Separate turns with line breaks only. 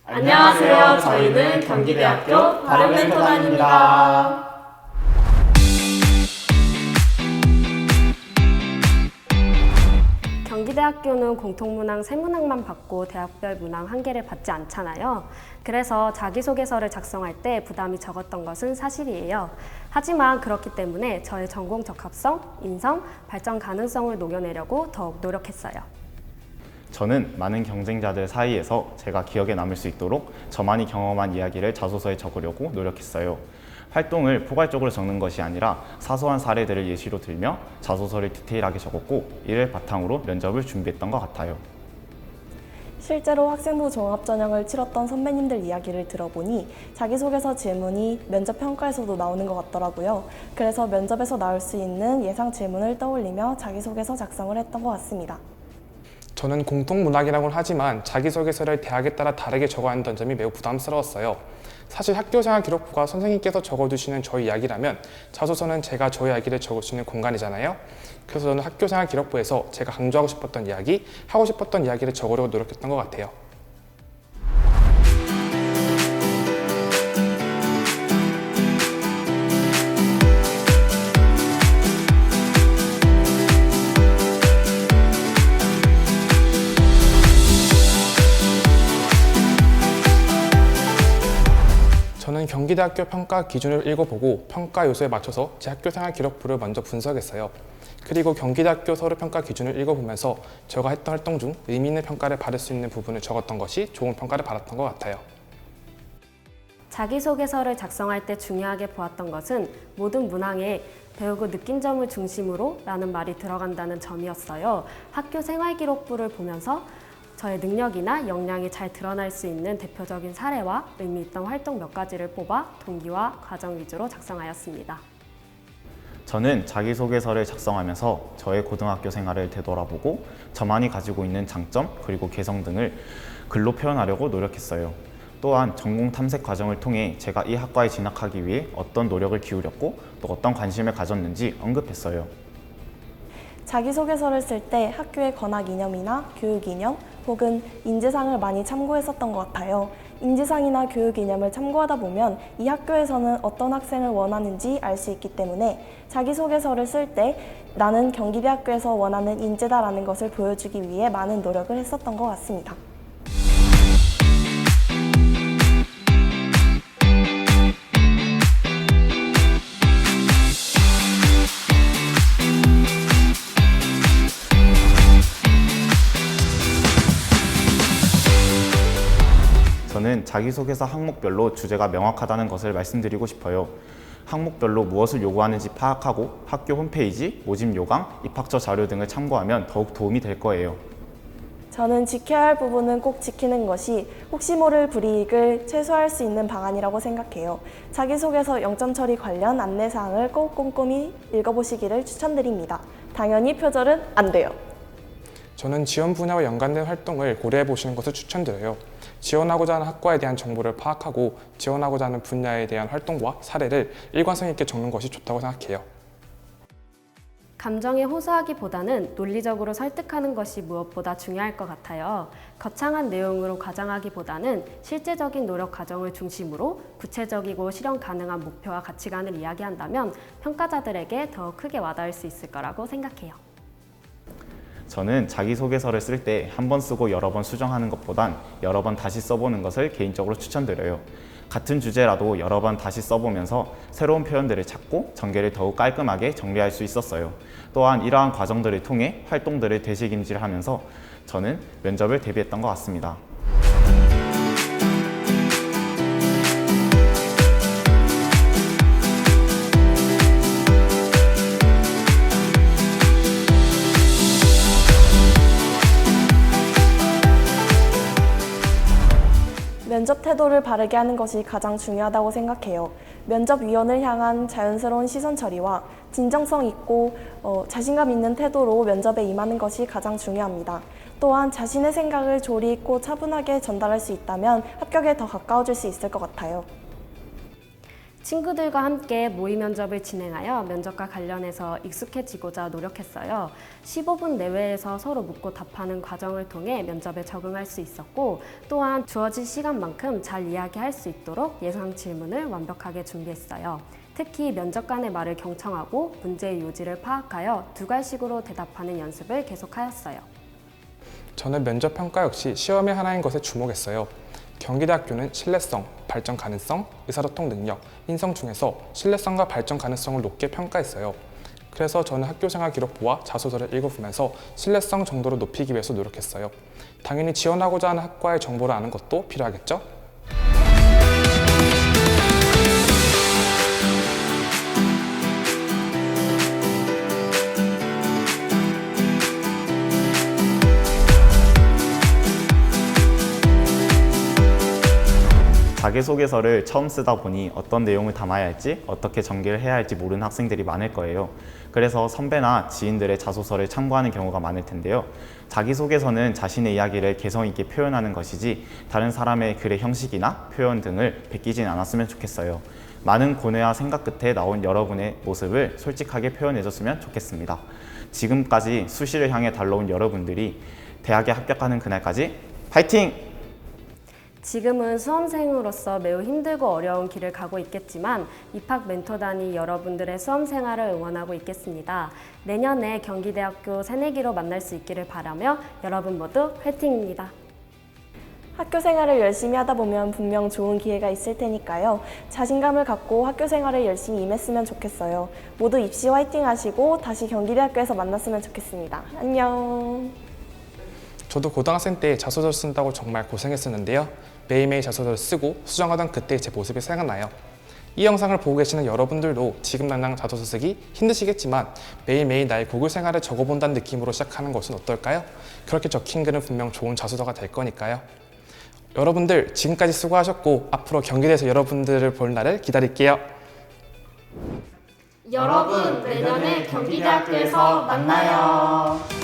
안녕하세요. 저희는 경기대학교 바른멘토단입니다.
경기대학교는 공통문항 세문항만 받고 대학별 문항 한 개를 받지 않잖아요. 그래서 자기소개서를 작성할 때 부담이 적었던 것은 사실이에요. 하지만 그렇기 때문에 저의 전공 적합성, 인성, 발전 가능성을 녹여내려고 더욱 노력했어요.
저는 많은 경쟁자들 사이에서 제가 기억에 남을 수 있도록 저만이 경험한 이야기를 자소서에 적으려고 노력했어요. 활동을 포괄적으로 적는 것이 아니라 사소한 사례들을 예시로 들며 자소서를 디테일하게 적었고 이를 바탕으로 면접을 준비했던 것 같아요.
실제로 학생부 종합전형을 치렀던 선배님들 이야기를 들어보니 자기소개서 질문이 면접 평가에서도 나오는 것 같더라고요. 그래서 면접에서 나올 수 있는 예상 질문을 떠올리며 자기소개서 작성을 했던 것 같습니다.
저는 공통문학이라고는 하지만 자기소개서를 대학에 따라 다르게 적어야 한다는 점이 매우 부담스러웠어요. 사실 학교생활 기록부가 선생님께서 적어두시는 저희 이야기라면 자소서는 제가 저희 이야기를 적을 수 있는 공간이잖아요. 그래서 저는 학교생활 기록부에서 제가 강조하고 싶었던 이야기, 하고 싶었던 이야기를 적으려고 노력했던 것 같아요. 저는 경기대학교 평가 기준을 읽어보고 평가 요소에 맞춰서 제 학교생활 기록부를 먼저 분석했어요. 그리고 경기대학교 서류평가 기준을 읽어보면서 제가 했던 활동 중 의미 있는 평가를 받을 수 있는 부분을 적었던 것이 좋은 평가를 받았던 것 같아요.
자기소개서를 작성할 때 중요하게 보았던 것은 모든 문항에 배우고 느낀 점을 중심으로 라는 말이 들어간다는 점이었어요. 학교 생활기록부를 보면서 저의 능력이나 역량이 잘 드러날 수 있는 대표적인 사례와 의미 있던 활동 몇 가지를 뽑아 동기와 과정 위주로 작성하였습니다.
저는 자기소개서를 작성하면서 저의 고등학교 생활을 되돌아보고 저만이 가지고 있는 장점 그리고 개성 등을 글로 표현하려고 노력했어요. 또한 전공 탐색 과정을 통해 제가 이 학과에 진학하기 위해 어떤 노력을 기울였고 또 어떤 관심을 가졌는지 언급했어요.
자기소개서를 쓸 때 학교의 권학 이념이나 교육 이념 혹은 인재상을 많이 참고했었던 것 같아요. 인재상이나 교육 이념을 참고하다 보면 이 학교에서는 어떤 학생을 원하는지 알 수 있기 때문에 자기소개서를 쓸 때 나는 경기대학교에서 원하는 인재다라는 것을 보여주기 위해 많은 노력을 했었던 것 같습니다.
저는 자기소개서 항목별로 주제가 명확하다는 것을 말씀드리고 싶어요. 항목별로 무엇을 요구하는지 파악하고 학교 홈페이지, 모집 요강, 입학처 자료 등을 참고하면 더욱 도움이 될 거예요.
저는 지켜야 할 부분은 꼭 지키는 것이 혹시 모를 불이익을 최소화할 수 있는 방안이라고 생각해요. 자기소개서 0점 처리 관련 안내사항을 꼭 꼼꼼히 읽어보시기를 추천드립니다. 당연히 표절은 안 돼요.
저는 지원 분야와 연관된 활동을 고려해 보시는 것을 추천드려요. 지원하고자 하는 학과에 대한 정보를 파악하고 지원하고자 하는 분야에 대한 활동과 사례를 일관성 있게 적는 것이 좋다고 생각해요.
감정에 호소하기보다는 논리적으로 설득하는 것이 무엇보다 중요할 것 같아요. 거창한 내용으로 과장하기보다는 실제적인 노력 과정을 중심으로 구체적이고 실현 가능한 목표와 가치관을 이야기한다면 평가자들에게 더 크게 와닿을 수 있을 거라고 생각해요.
저는 자기소개서를 쓸 때 한 번 쓰고 여러 번 수정하는 것보단 여러 번 다시 써보는 것을 개인적으로 추천드려요. 같은 주제라도 여러 번 다시 써보면서 새로운 표현들을 찾고 전개를 더욱 깔끔하게 정리할 수 있었어요. 또한 이러한 과정들을 통해 활동들을 되새김질하면서 저는 면접을 대비했던 것 같습니다.
면접 태도를 바르게 하는 것이 가장 중요하다고 생각해요. 면접위원을 향한 자연스러운 시선 처리와 진정성 있고 자신감 있는 태도로 면접에 임하는 것이 가장 중요합니다. 또한 자신의 생각을 조리 있고 차분하게 전달할 수 있다면 합격에 더 가까워질 수 있을 것 같아요.
친구들과 함께 모의 면접을 진행하여 면접과 관련해서 익숙해지고자 노력했어요. 15분 내외에서 서로 묻고 답하는 과정을 통해 면접에 적응할 수 있었고, 또한 주어진 시간만큼 잘 이야기할 수 있도록 예상 질문을 완벽하게 준비했어요. 특히 면접관의 말을 경청하고 문제의 요지를 파악하여 두괄식으로 대답하는 연습을 계속하였어요.
저는 면접 평가 역시 시험의 하나인 것에 주목했어요. 경기대학교는 신뢰성, 발전 가능성, 의사소통 능력, 인성 중에서 신뢰성과 발전 가능성을 높게 평가했어요. 그래서 저는 학교생활 기록부와 자소서를 읽어보면서 신뢰성 정도를 높이기 위해서 노력했어요. 당연히 지원하고자 하는 학과의 정보를 아는 것도 필요하겠죠?
자기소개서를 처음 쓰다 보니 어떤 내용을 담아야 할지, 어떻게 전개를 해야 할지 모르는 학생들이 많을 거예요. 그래서 선배나 지인들의 자소서를 참고하는 경우가 많을 텐데요. 자기소개서는 자신의 이야기를 개성 있게 표현하는 것이지 다른 사람의 글의 형식이나 표현 등을 베끼진 않았으면 좋겠어요. 많은 고뇌와 생각 끝에 나온 여러분의 모습을 솔직하게 표현해줬으면 좋겠습니다. 지금까지 수시를 향해 달려온 여러분들이 대학에 합격하는 그날까지 파이팅!
지금은 수험생으로서 매우 힘들고 어려운 길을 가고 있겠지만 입학 멘토단이 여러분들의 수험 생활을 응원하고 있겠습니다. 내년에 경기대학교 새내기로 만날 수 있기를 바라며 여러분 모두 화이팅입니다.
학교 생활을 열심히 하다 보면 분명 좋은 기회가 있을 테니까요. 자신감을 갖고 학교 생활을 열심히 임했으면 좋겠어요. 모두 입시 화이팅 하시고 다시 경기대학교에서 만났으면 좋겠습니다. 안녕.
저도 고등학생 때 자소서 쓴다고 정말 고생했었는데요. 매일매일 자소서를 쓰고 수정하던 그때 제 모습이 생각나요. 이 영상을 보고 계시는 여러분들도 지금 당장 자소서 쓰기 힘드시겠지만 매일매일 나의 구글 생활을 적어본다는 느낌으로 시작하는 것은 어떨까요? 그렇게 적힌 글은 분명 좋은 자소서가 될 거니까요. 여러분들 지금까지 수고하셨고 앞으로 경기대에서 여러분들을 볼 날을 기다릴게요.
여러분, 내년에 경기대학교에서 만나요.